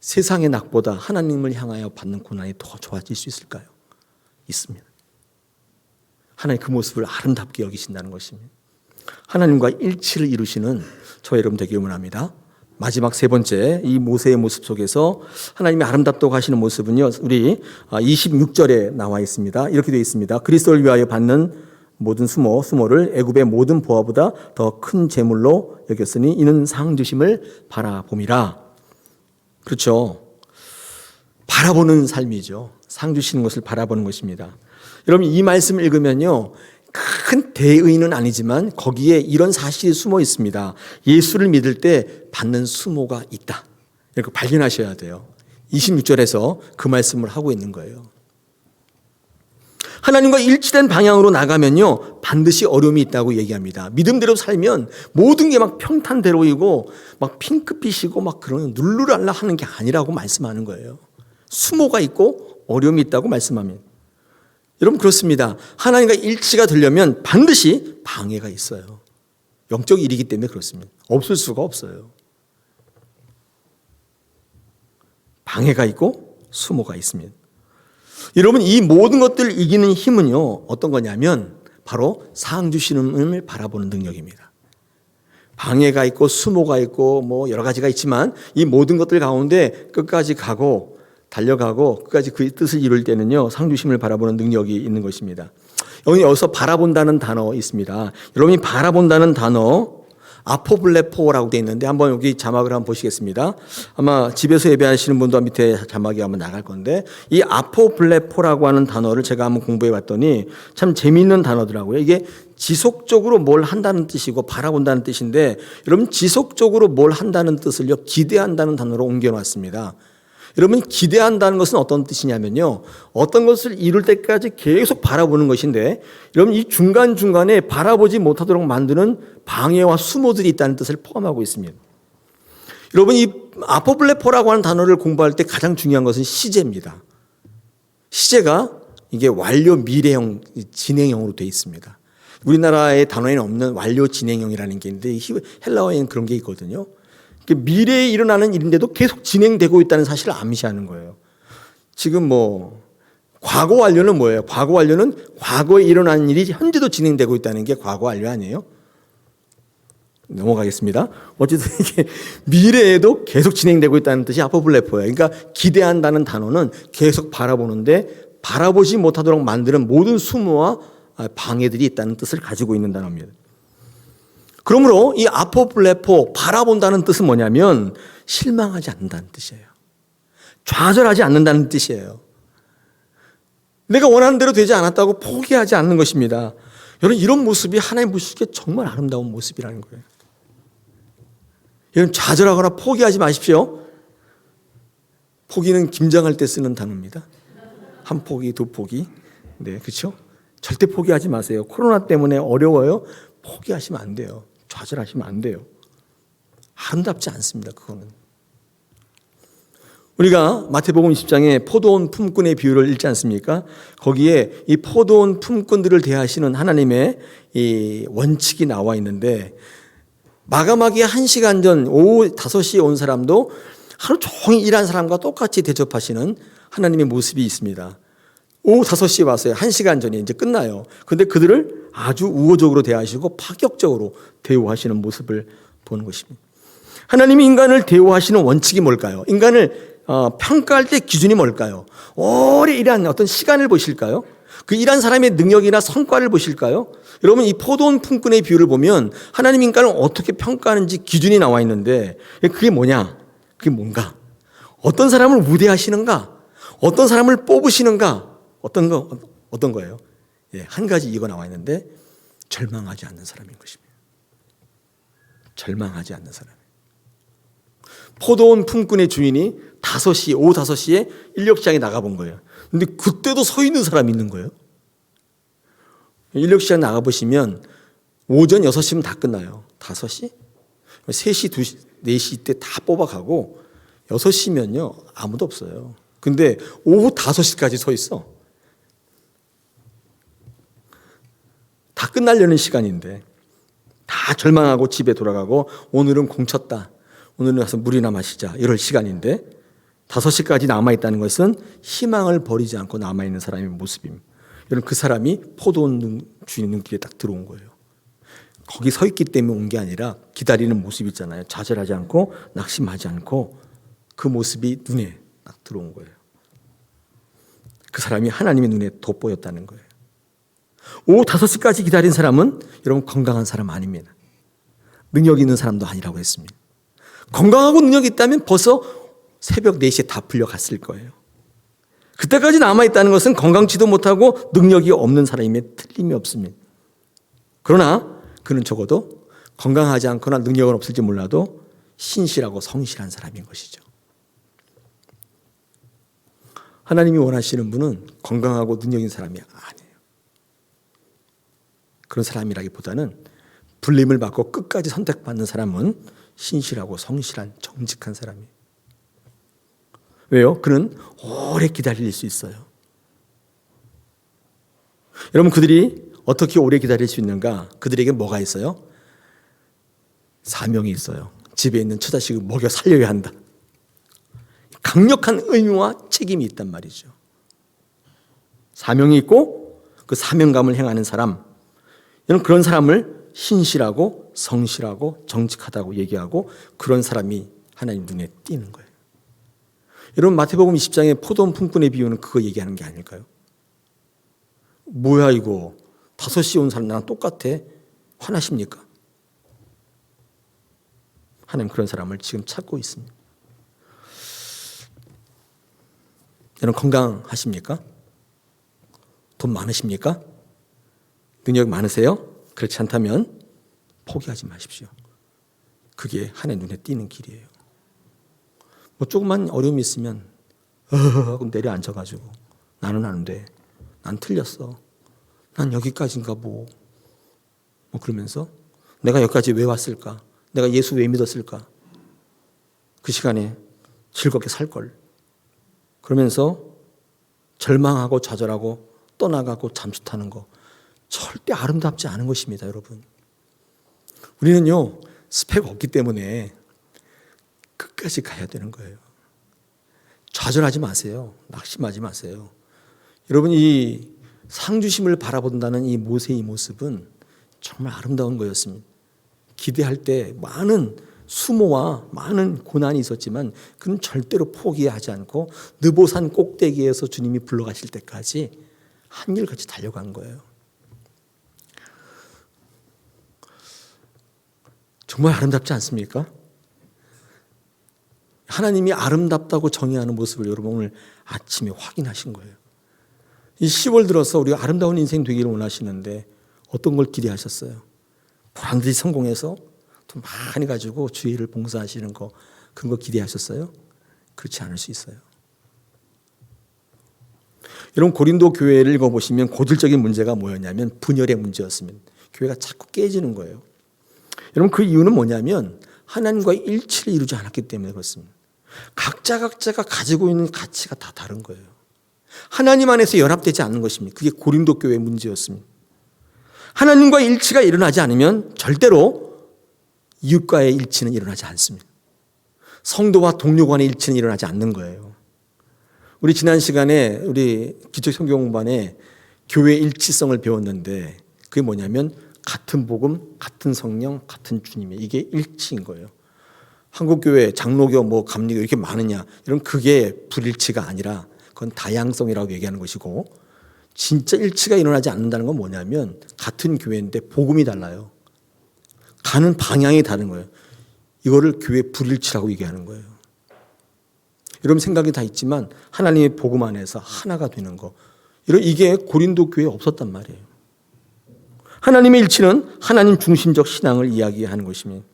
세상의 낙보다 하나님을 향하여 받는 고난이 더 좋아질 수 있을까요? 있습니다. 하나님 그 모습을 아름답게 여기신다는 것입니다. 하나님과 일치를 이루시는 저와 여러분 되기를 원합니다. 마지막 세 번째, 이 모세의 모습 속에서 하나님이 아름답다고 하시는 모습은요, 우리 26절에 나와 있습니다. 이렇게 되어 있습니다. 그리스도를 위하여 받는 모든 수모를 애굽의 모든 보화보다 더 큰 재물로 여겼으니 이는 상 주심을 바라봄이라. 그렇죠. 바라보는 삶이죠. 상 주시는 것을 바라보는 것입니다. 여러분 이 말씀을 읽으면요, 큰 대의는 아니지만 거기에 이런 사실이 숨어 있습니다. 예수를 믿을 때 받는 수모가 있다. 이렇게 발견하셔야 돼요. 26절에서 그 말씀을 하고 있는 거예요. 하나님과 일치된 방향으로 나가면요, 반드시 어려움이 있다고 얘기합니다. 믿음대로 살면 모든 게 막 평탄대로이고 막 핑크빛이고 막 그런 룰루랄라 하는 게 아니라고 말씀하는 거예요. 수모가 있고 어려움이 있다고 말씀합니다. 여러분 그렇습니다. 하나님과 일치가 되려면 반드시 방해가 있어요. 영적 일이기 때문에 그렇습니다. 없을 수가 없어요. 방해가 있고 수모가 있습니다. 여러분 이 모든 것들을 이기는 힘은요, 어떤 거냐면 바로 상 주시는 바라보는 능력입니다. 방해가 있고 수모가 있고 뭐 여러 가지가 있지만 이 모든 것들 가운데 끝까지 가고 달려가고 끝까지 그 뜻을 이룰 때는요, 상 주심을 바라보는 능력이 있는 것입니다. 여기서 바라본다는 단어 있습니다. 여러분이 바라본다는 단어 아포블레포라고 되어 있는데 한번 여기 자막을 한번 보시겠습니다. 아마 집에서 예배하시는 분도 밑에 자막이 한번 나갈 건데 이 아포블레포라고 하는 단어를 제가 한번 공부해 봤더니 참 재미있는 단어더라고요. 이게 지속적으로 뭘 한다는 뜻이고 바라본다는 뜻인데 여러분 지속적으로 뭘 한다는 뜻을요, 기대한다는 단어로 옮겨놨습니다. 여러분 기대한다는 것은 어떤 뜻이냐면요, 어떤 것을 이룰 때까지 계속 바라보는 것인데 여러분 이 중간중간에 바라보지 못하도록 만드는 방해와 수모들이 있다는 뜻을 포함하고 있습니다. 여러분 이 아포블레포라고 하는 단어를 공부할 때 가장 중요한 것은 시제입니다. 시제가 이게 완료 미래형 진행형으로 되어 있습니다. 우리나라의 단어에는 없는 완료 진행형이라는 게 있는데 헬라어에는 그런 게 있거든요. 미래에 일어나는 일인데도 계속 진행되고 있다는 사실을 암시하는 거예요. 지금 뭐 과거 완료는 뭐예요? 과거 완료는 과거에 일어난 일이 현재도 진행되고 있다는 게 과거 완료 아니에요? 넘어가겠습니다. 어쨌든 이게 미래에도 계속 진행되고 있다는 뜻이 아포블레포예요. 그러니까 기대한다는 단어는 계속 바라보는데 바라보지 못하도록 만드는 모든 수모와 방해들이 있다는 뜻을 가지고 있는 단어입니다. 그러므로 이 아포블레포 바라본다는 뜻은 뭐냐면 실망하지 않는다는 뜻이에요. 좌절하지 않는다는 뜻이에요. 내가 원하는 대로 되지 않았다고 포기하지 않는 것입니다. 여러분 이런 모습이 하나님 보시기에 정말 아름다운 모습이라는 거예요. 여러분 좌절하거나 포기하지 마십시오. 포기는 김장할 때 쓰는 단어입니다. 한 포기, 두 포기. 네, 그렇죠? 절대 포기하지 마세요. 코로나 때문에 어려워요. 포기하시면 안 돼요. 좌절하시면 안 돼요. 아름답지 않습니다. 그거는. 우리가 마태복음 20장에 포도원 품꾼의 비유를 읽지 않습니까? 거기에 이 포도원 품꾼들을 대하시는 하나님의 이 원칙이 나와 있는데 마감하기 1시간 전 오후 5시에 온 사람도 하루 종일 일한 사람과 똑같이 대접하시는 하나님의 모습이 있습니다. 오후 5시에 왔어요. 1시간 전에 이제 끝나요. 근데 그들을 아주 우호적으로 대하시고 파격적으로 대우하시는 모습을 보는 것입니다. 하나님이 인간을 대우하시는 원칙이 뭘까요? 인간을 평가할 때 기준이 뭘까요? 오래 일한 어떤 시간을 보실까요? 그 일한 사람의 능력이나 성과를 보실까요? 여러분 이 포도원 품꾼의 비유를 보면 하나님 인간을 어떻게 평가하는지 기준이 나와 있는데 그게 뭐냐? 그게 뭔가? 어떤 사람을 우대하시는가? 어떤 사람을 뽑으시는가? 어떤 거예요? 예, 한 가지 이거 나와 있는데 절망하지 않는 사람인 것입니다. 절망하지 않는 사람. 포도원 품꾼의 주인이 오후 5시에 인력시장에 나가본 거예요. 근데 그때도 서 있는 사람이 있는 거예요. 인력시장 나가보시면 오전 6시면 다 끝나요. 5시? 3시, 2시, 4시 때 다 뽑아가고 6시면요 아무도 없어요. 근데 오후 5시까지 서 있어. 다 끝나려는 시간인데 다 절망하고 집에 돌아가고 오늘은 공쳤다. 오늘은 가서 물이나 마시자. 이럴 시간인데 5시까지 남아있다는 것은 희망을 버리지 않고 남아있는 사람의 모습입니다. 여러분 그 사람이 포도원 주인 눈길에 딱 들어온 거예요. 거기 서 있기 때문에 온 게 아니라 기다리는 모습 있잖아요. 좌절하지 않고 낙심하지 않고 그 모습이 눈에 딱 들어온 거예요. 그 사람이 하나님의 눈에 돋보였다는 거예요. 오후 5시까지 기다린 사람은 여러분 건강한 사람 아닙니다. 능력 있는 사람도 아니라고 했습니다. 건강하고 능력이 있다면 벌써 새벽 4시에 다 풀려갔을 거예요. 그때까지 남아있다는 것은 건강치도 못하고 능력이 없는 사람임에 틀림이 없습니다. 그러나 그는 적어도 건강하지 않거나 능력은 없을지 몰라도 신실하고 성실한 사람인 것이죠. 하나님이 원하시는 분은 건강하고 능력 있는 사람이 아니에요. 그런 사람이라기보다는 불림을 받고 끝까지 선택받는 사람은 신실하고 성실한 정직한 사람이에요. 왜요? 그는 오래 기다릴 수 있어요. 여러분, 그들이 어떻게 오래 기다릴 수 있는가? 그들에게 뭐가 있어요? 사명이 있어요. 집에 있는 처자식을 먹여 살려야 한다. 강력한 의무와 책임이 있단 말이죠. 사명이 있고 그 사명감을 행하는 사람, 여러분 그런 사람을 신실하고 성실하고 정직하다고 얘기하고 그런 사람이 하나님 눈에 띄는 거예요. 여러분 마태복음 20장의 포도원 품꾼의 비유는 그거 얘기하는 게 아닐까요? 뭐야 이거 5시에 온 사람 나랑 똑같아? 화나십니까? 하나님 그런 사람을 지금 찾고 있습니다. 여러분 건강하십니까? 돈 많으십니까? 능력 많으세요? 그렇지 않다면 포기하지 마십시오. 그게 하나님 눈에 띄는 길이에요. 뭐 조금만 어려움이 있으면 하고 내려앉아가지고 나는 안 돼. 난 틀렸어. 난 여기까지인가 뭐 그러면서 내가 여기까지 왜 왔을까? 내가 예수 왜 믿었을까? 그 시간에 즐겁게 살걸. 그러면서 절망하고 좌절하고 떠나가고 잠수 타는 거 절대 아름답지 않은 것입니다, 여러분. 우리는요, 스펙 없기 때문에 끝까지 가야 되는 거예요. 좌절하지 마세요. 낙심하지 마세요. 여러분, 이 상주심을 바라본다는 이 모세의 모습은 정말 아름다운 거였습니다. 기대할 때 많은 수모와 많은 고난이 있었지만 그는 절대로 포기하지 않고 느보산 꼭대기에서 주님이 불러가실 때까지 한결같이 달려간 거예요. 정말 아름답지 않습니까? 하나님이 아름답다고 정의하는 모습을 여러분 오늘 아침에 확인하신 거예요. 이 10월 들어서 우리가 아름다운 인생 되기를 원하시는데 어떤 걸 기대하셨어요? 보람들이 성공해서 돈 많이 가지고 주일을 봉사하시는 거 그런 거 기대하셨어요? 그렇지 않을 수 있어요. 여러분 고린도 교회를 읽어보시면 고질적인 문제가 뭐였냐면 분열의 문제였습니다. 교회가 자꾸 깨지는 거예요. 여러분 그 이유는 뭐냐면 하나님과의 일치를 이루지 않았기 때문에 그렇습니다. 각자가 가지고 있는 가치가 다 다른 거예요. 하나님 안에서 연합되지 않는 것입니다. 그게 고린도 교회의 문제였습니다. 하나님과의 일치가 일어나지 않으면 절대로 이웃과의 일치는 일어나지 않습니다. 성도와 동료 간의 일치는 일어나지 않는 거예요. 우리 지난 시간에 우리 기초성경공부반에 교회 일치성을 배웠는데 그게 뭐냐면 같은 복음, 같은 성령, 같은 주님의 이게 일치인 거예요. 한국교회, 장로교, 감리교 이렇게 많으냐 이런 그게 불일치가 아니라 그건 다양성이라고 얘기하는 것이고 진짜 일치가 일어나지 않는다는 건 뭐냐면 같은 교회인데 복음이 달라요. 가는 방향이 다른 거예요. 이거를 교회 불일치라고 얘기하는 거예요. 여러분 생각이 다 있지만 하나님의 복음 안에서 하나가 되는 거 이게 고린도 교회에 없었단 말이에요. 하나님의 일치는 하나님 중심적 신앙을 이야기하는 것입니다.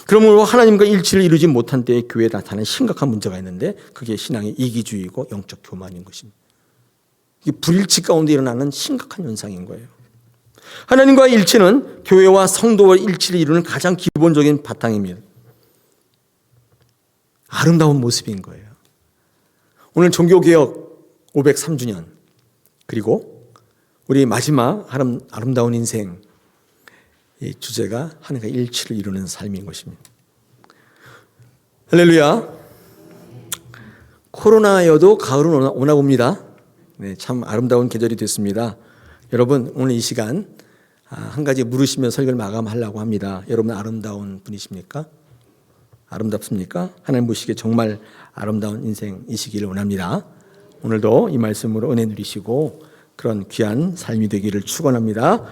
그러므로 하나님과 일치를 이루지 못한 때에 교회에 나타나는 심각한 문제가 있는데 그게 신앙의 이기주의고 영적 교만인 것입니다. 이게 불일치 가운데 일어나는 심각한 현상인 거예요. 하나님과의 일치는 교회와 성도와 일치를 이루는 가장 기본적인 바탕입니다. 아름다운 모습인 거예요. 오늘 종교개혁 503주년 그리고 우리 마지막 아름다운 인생 이 주제가 하나님과 일치를 이루는 삶인 것입니다. 할렐루야. 코로나여도 가을은 오나 봅니다. 네, 참 아름다운 계절이 됐습니다. 여러분 오늘 이 시간 한 가지 물으시면 설교를 마감하려고 합니다. 여러분 아름다운 분이십니까? 아름답습니까? 하나님 보시기에 정말 아름다운 인생이시기를 원합니다. 오늘도 이 말씀으로 은혜 누리시고 그런 귀한 삶이 되기를 축원합니다.